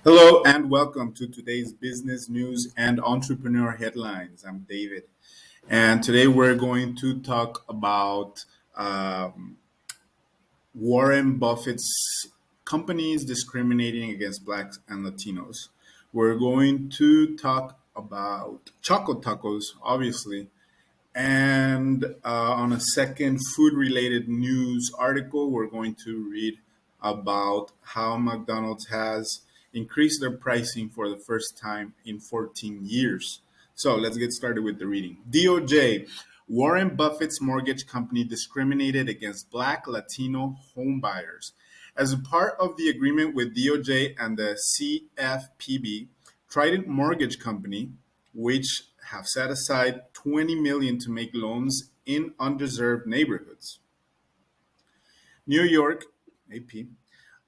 Hello and welcome to today's business news and entrepreneur headlines. I'm David, and today we're going to talk about Warren Buffett's companies discriminating against blacks and Latinos. We're going to talk about ChocoTacos, obviously, and on a second food related news article, we're going to read about how McDonald's has increased their pricing for the first time in 14 years. So let's get started with the reading. DOJ: Warren Buffett's mortgage company discriminated against Black Latino home buyers. As a part of the agreement with DOJ and the CFPB, Trident Mortgage Company, which have set aside 20 million to make loans in underserved neighborhoods. New York, AP,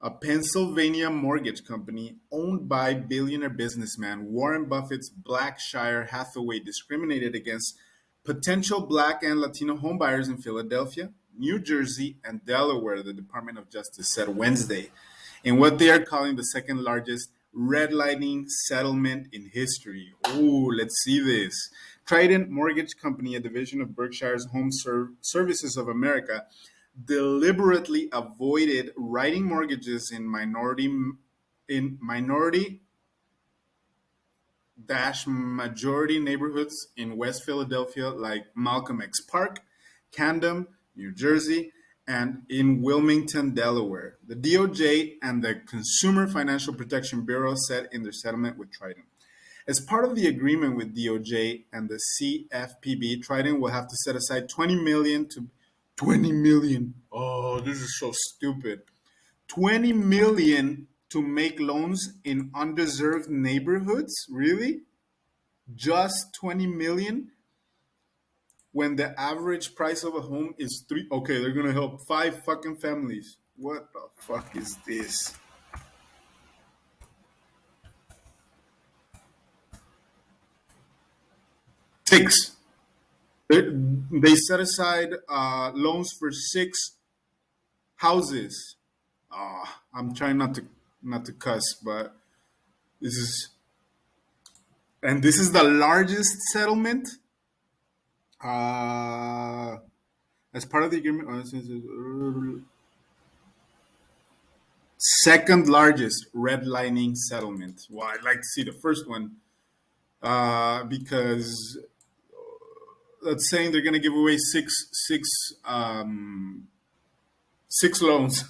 a Pennsylvania mortgage company owned by billionaire businessman Warren Buffett's Berkshire Hathaway discriminated against potential black and Latino homebuyers in Philadelphia, New Jersey, and Delaware, the Department of Justice said Wednesday, in what they are calling the second largest redlining settlement in history. Oh, let's see this. Trident Mortgage Company, a division of Berkshire's Home Services of America, deliberately avoided writing mortgages in minority dash majority neighborhoods in West Philadelphia, like Malcolm X Park, Camden, New Jersey, and in Wilmington, Delaware. The DOJ and the Consumer Financial Protection Bureau said in their settlement with Trident. As part of the agreement with DOJ and the CFPB, Trident will have to set aside 20 million. Oh, this is so stupid. 20 million to make loans in undeserved neighborhoods? Really? Just 20 million when the average price of a home is 3. Okay, they're going to help 5 fucking families. What the fuck is this? Six. They set aside loans for 6 houses. I'm trying not to cuss, but this is this is the largest settlement uh, as part of the agreement. Second largest redlining settlement. Well, I'd like to see the first one because that's saying they're going to give away six loans.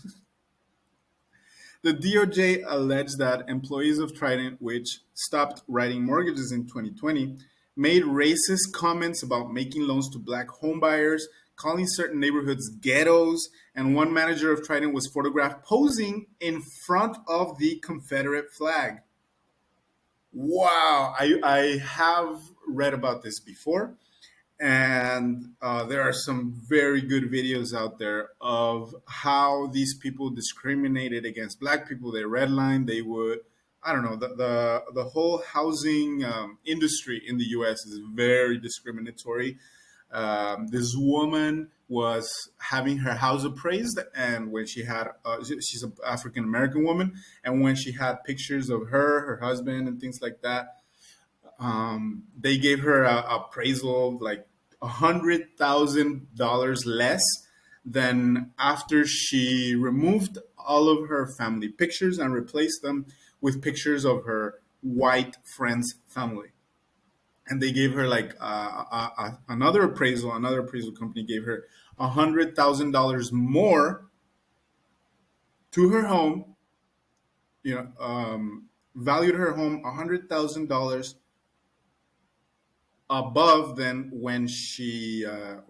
The DOJ alleged that employees of Trident, which stopped writing mortgages in 2020, made racist comments about making loans to black homebuyers, calling certain neighborhoods ghettos, and one manager of Trident was photographed posing in front of the Confederate flag. Wow, I have read about this before, and there are some very good videos out there of how these people discriminated against black people. They redline. They would, I don't know, the whole housing industry in the U.S. is very discriminatory. This woman was having her house appraised, and when she had, she's an African American woman, and when she had pictures of her husband, and things like that, they gave her a appraisal of like $100,000 less than after she removed all of her family pictures and replaced them with pictures of her white friends' family. And they gave her like another appraisal company gave her $100,000 more to her home. Valued her home $100,000 above than when she had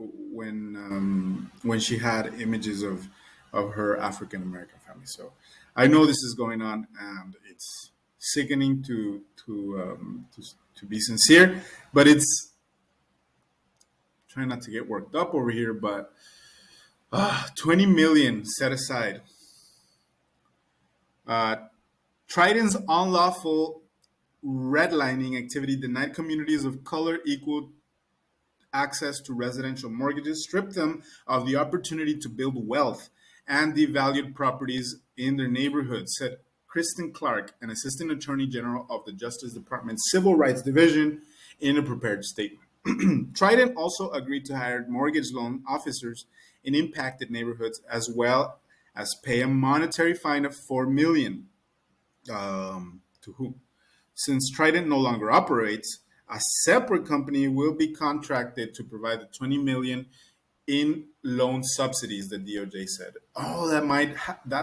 images of her African American family. So I know this is going on, and it's sickening to be sincere, but it's trying not to get worked up over here. But 20 million set aside. Uh, Trident's unlawful redlining activity denied communities of color equal access to residential mortgages, stripped them of the opportunity to build wealth, and devalued properties in their neighborhoods, said Kristen Clark, an assistant attorney general of the Justice Department's Civil Rights Division, in a prepared statement. Trident also agreed to hire mortgage loan officers in impacted neighborhoods as well as pay a monetary fine of $4 million. To whom? Since Trident no longer operates, a separate company will be contracted to provide the $20 million in loan subsidies, the DOJ said. Oh, that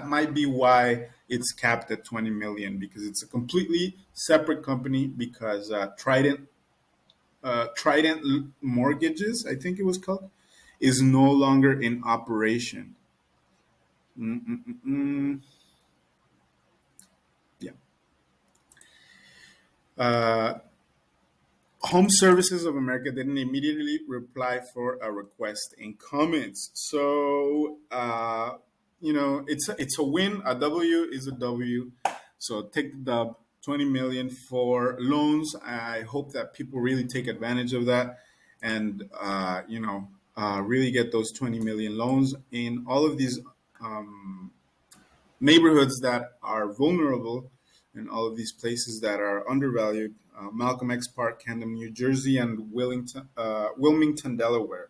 might be why it's capped at $20 million, because it's a completely separate company, because Trident Mortgages, I think it was called, is no longer in operation. Mm-mm-mm. Yeah. Uh, Home Services of America didn't immediately reply for a request in comments. So, it's a win. A W is a W. So take the dub. 20 million for loans. I hope that people really take advantage of that, and really get those 20 million loans in all of these neighborhoods that are vulnerable, in all of these places that are undervalued: Malcolm X Park, Camden, New Jersey, and Wilmington, Delaware.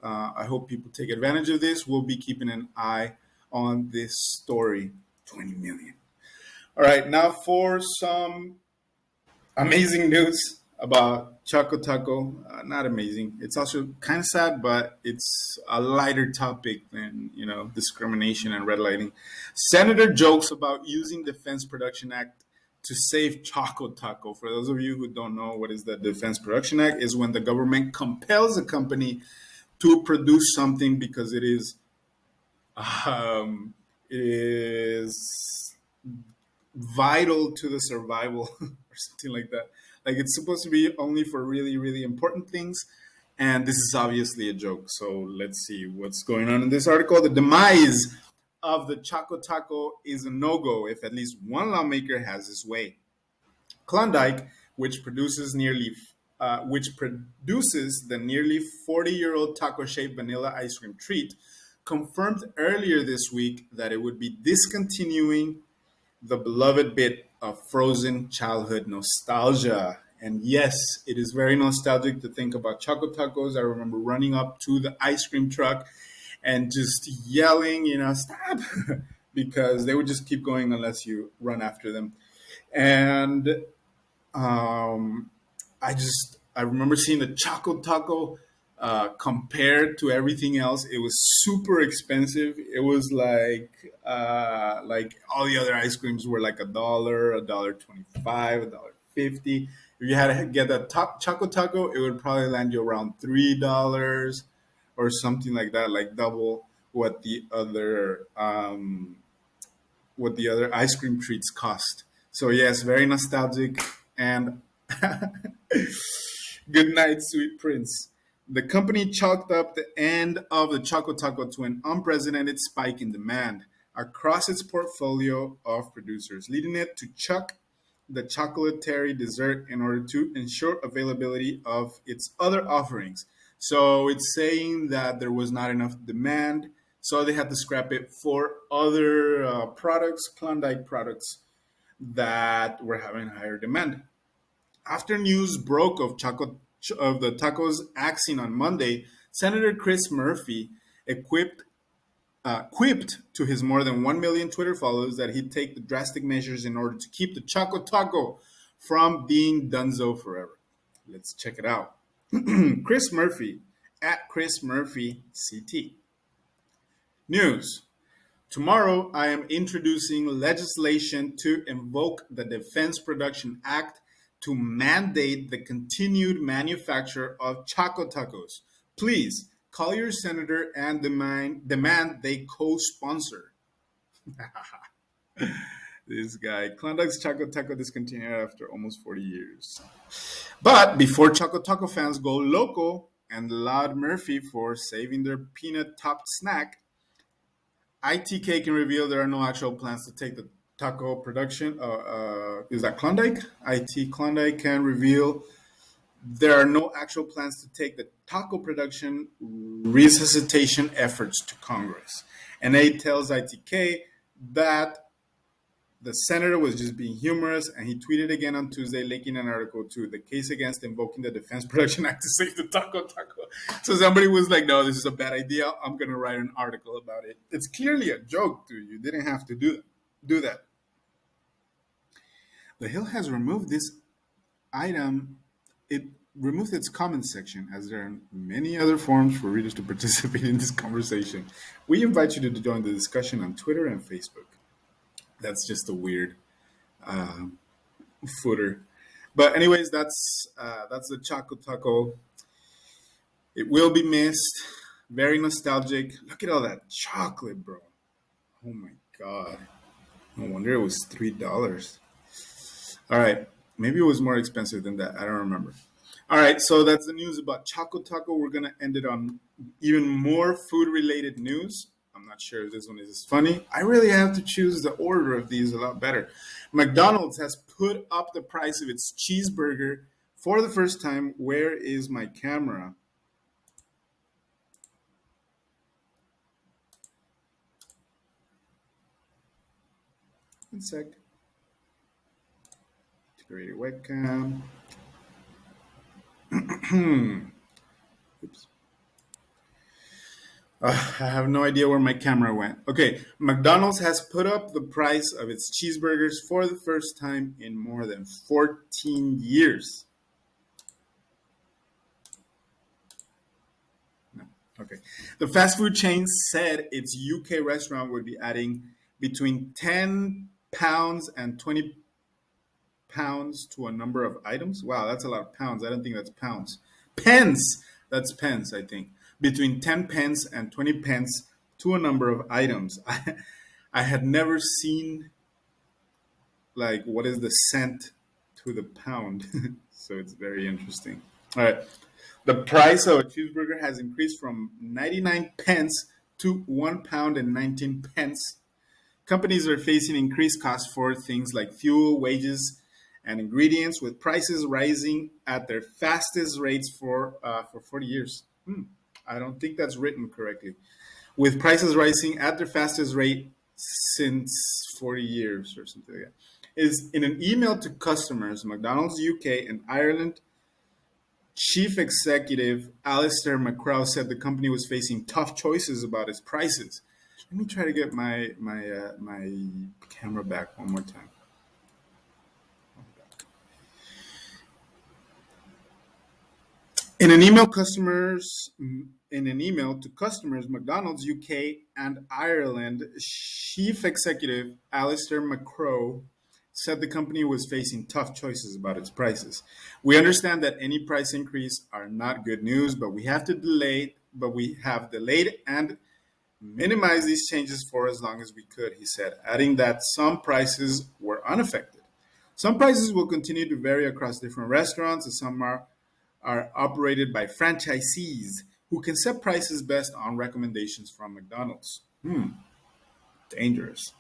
I hope people take advantage of this. We'll be keeping an eye on this story. 20 million. All right, now for some amazing news about ChocoTaco. Not amazing. It's also kind of sad, but it's a lighter topic than discrimination and redlining. Senator jokes about using Defense Production Act to save ChocoTaco. For those of you who don't know what is the Defense Production Act, is when the government compels a company to produce something because um, it is vital to the survival or something like that. Like, it's supposed to be only for really, really important things. And this is obviously a joke. So let's see what's going on in this article. The demise of the ChocoTaco is a no-go if at least one lawmaker has his way. Klondike, which produces the nearly 40-year-old taco-shaped vanilla ice cream treat, confirmed earlier this week that it would be discontinuing the beloved bit of frozen childhood nostalgia. And yes, it is very nostalgic to think about Choco Tacos. I remember running up to the ice cream truck and just yelling, stop, because they would just keep going unless you run after them. And um, I remember seeing the Choco Taco compared to everything else. It was super expensive. It was like all the other ice creams were like $1, $1.25, $1.50. If you had to get that Choco Taco, it would probably land you around $3 or something like that, like double what the other ice cream treats cost. So yes, very nostalgic. And good night, sweet prince. The company chalked up the end of the Choco Taco to an unprecedented spike in demand across its portfolio of producers, leading it to chuck the chocolatey dessert in order to ensure availability of its other offerings. So it's saying that there was not enough demand, so they had to scrap it for other products, Klondike products, that were having higher demand. After news broke of the tacos axing on Monday, Senator Chris Murphy quipped to his more than 1 million Twitter followers that he'd take the drastic measures in order to keep the Choco Taco from being donezo forever. Let's check it out. Chris Murphy, at Chris Murphy CT. News. Tomorrow, I am introducing legislation to invoke the Defense Production Act to mandate the continued manufacture of Choco Tacos. Please call your senator and demand they co-sponsor. This guy. Klondike's Choco Taco discontinued after almost 40 years. But before Choco Taco fans go loco and laud Murphy for saving their peanut-topped snack, ITK can reveal there are no actual plans to take the taco production. Is that Klondike? IT Klondike can reveal there are no actual plans to take the taco production resuscitation efforts to Congress. And A tells ITK that The senator was just being humorous, and he tweeted again on Tuesday, linking an article to the case against invoking the Defense Production Act to save the taco taco. So somebody was like, "No, this is a bad idea. I'm going to write an article about it." It's clearly a joke, dude. You didn't have to do that. The Hill has removed this item. It removed its comments section, as there are many other forums for readers to participate in this conversation. We invite you to join the discussion on Twitter and Facebook. That's just a weird footer. But anyways, that's the Choco Taco. It will be missed. Very nostalgic. Look at all that chocolate, bro. Oh my god. No wonder it was $3. All right. Maybe it was more expensive than that. I don't remember. All right, so that's the news about Choco Taco. We're gonna end it on even more food-related news. I'm not sure if this one is as funny. I really have to choose the order of these a lot better. McDonald's has put up the price of its cheeseburger for the first time. Where is my camera? One sec. Integrated webcam. Oops. I have no idea where my camera went. Okay, McDonald's has put up the price of its cheeseburgers for the first time in more than 14 years. No. Okay. The fast food chain said its UK restaurant would be adding between £10 and £20 to a number of items. Wow, that's a lot of pounds. I don't think that's pounds. Pence. That's pence, I think. Between 10 pence and 20 pence to a number of items. I had never seen, like, what is the cent to the pound. So it's very interesting. All right. The price of a cheeseburger has increased from 99 pence to £1 and 19 pence. Companies are facing increased costs for things like fuel, wages, and ingredients, with prices rising at their fastest rates for 40 years. I don't think that's written correctly. With prices rising at their fastest rate since 40 years or something like that. Is in an email to customers, McDonald's UK and Ireland Chief Executive Alistair McCrow said the company was facing tough choices about its prices. Let me try to get my camera back one more time. In an email to customers, McDonald's UK and Ireland Chief Executive Alistair McCrow said the company was facing tough choices about its prices. We understand that any price increase are not good news, but we have delayed and minimized these changes for as long as we could, he said, adding that some prices were unaffected. Some prices will continue to vary across different restaurants, and some are operated by franchisees who can set prices based on recommendations from McDonald's. Dangerous.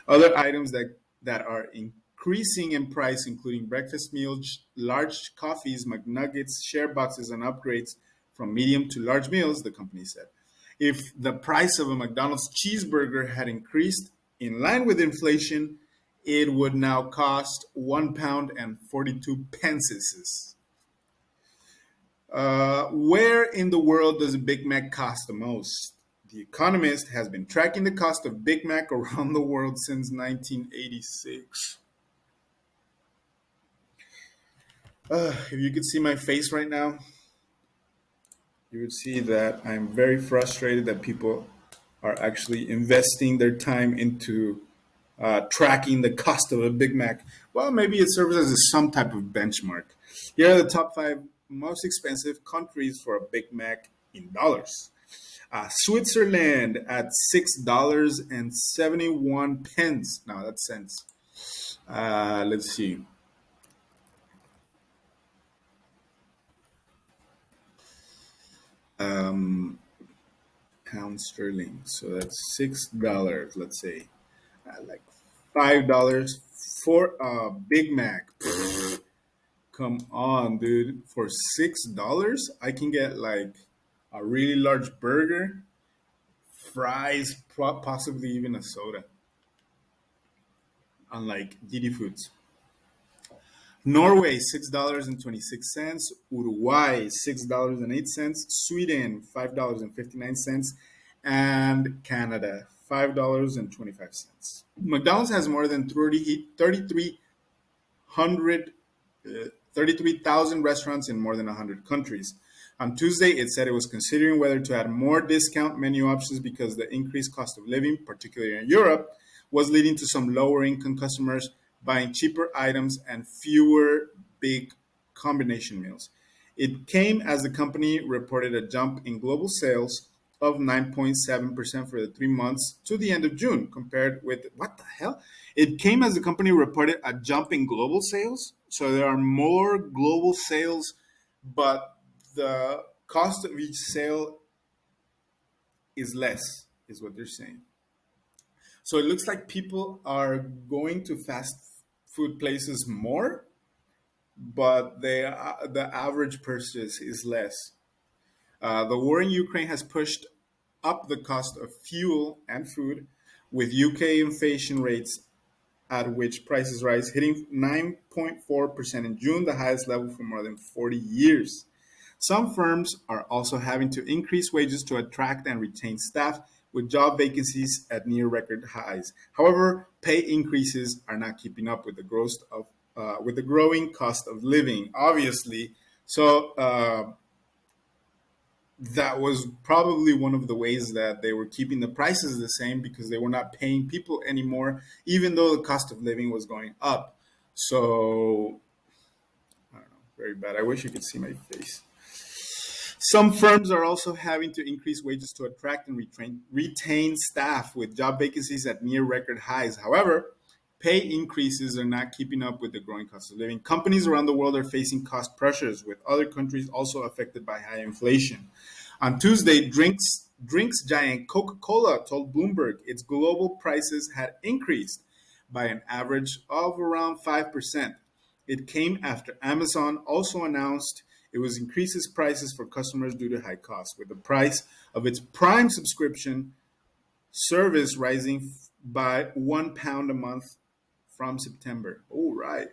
Other items that are increasing in price, including breakfast meals, large coffees, McNuggets, share boxes, and upgrades from medium to large meals, the company said. If the price of a McDonald's cheeseburger had increased in line with inflation, it would now cost £1 and 42 pences. Where in the world does a Big Mac cost the most? The Economist has been tracking the cost of Big Mac around the world since 1986. If you could see my face right now, you would see that I'm very frustrated that people are actually investing their time into tracking the cost of a Big Mac. Well, maybe it serves as some type of benchmark. Here are the top 5 most expensive countries for a Big Mac in dollars. Switzerland at $6.71. No, that's cents. Let's see. Pound sterling. So that's $6. Let's say, like $5 for a Big Mac. Come on, dude. For $6, I can get like a really large burger, fries, possibly even a soda. unlike DD Foods. Norway, $6.26. Uruguay, $6.08. Sweden, $5.59. And Canada, $5.25. McDonald's has more than 33,000 restaurants in more than 100 countries. On Tuesday, it said it was considering whether to add more discount menu options because the increased cost of living, particularly in Europe, was leading to some lower income customers buying cheaper items and fewer big combination meals. It came as the company reported a jump in global sales of 9.7% for the 3 months to the end of June, compared with what the hell? It came as the company reported a jump in global sales. So there are more global sales, but the cost of each sale is less, is what they're saying. So it looks like people are going to fast food places more, but the average purchase is less. The war in Ukraine has pushed up the cost of fuel and food, with UK inflation rates at which prices rise, hitting 9.4% in June, the highest level for more than 40 years. Some firms are also having to increase wages to attract and retain staff, with job vacancies at near record highs. However, pay increases are not keeping up with the growing cost of living, obviously. So that was probably one of the ways that they were keeping the prices the same, because they were not paying people anymore, even though the cost of living was going up. So, I don't know, very bad. I wish you could see my face. Some firms are also having to increase wages to attract and retain staff, with job vacancies at near record highs. However, pay increases are not keeping up with the growing cost of living. Companies around the world are facing cost pressures, with other countries also affected by high inflation. On Tuesday, drinks giant Coca-Cola told Bloomberg its global prices had increased by an average of around 5%. It came after Amazon also announced it was increases prices for customers due to high costs, with the price of its Prime subscription service rising by £1 a month from September. All right.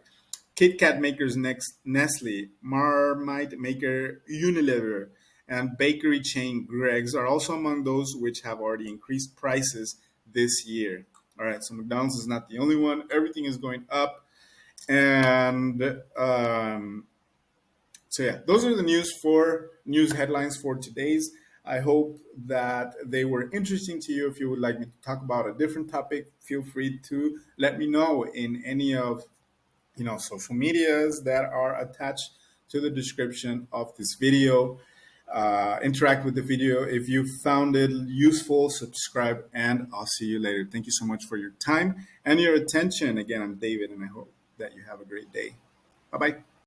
Kit Kat makers next Nestle, Marmite maker Unilever, and bakery chain Greg's are also among those which have already increased prices this year. All right, so McDonald's is not the only one. Everything is going up. And so yeah, those are the news headlines for today's. I hope that they were interesting to you. If you would like me to talk about a different topic, feel free to let me know in any of social medias that are attached to the description of this video. Interact with the video. If you found it useful, subscribe, and I'll see you later. Thank you so much for your time and your attention. Again, I'm David, and I hope that you have a great day. Bye bye.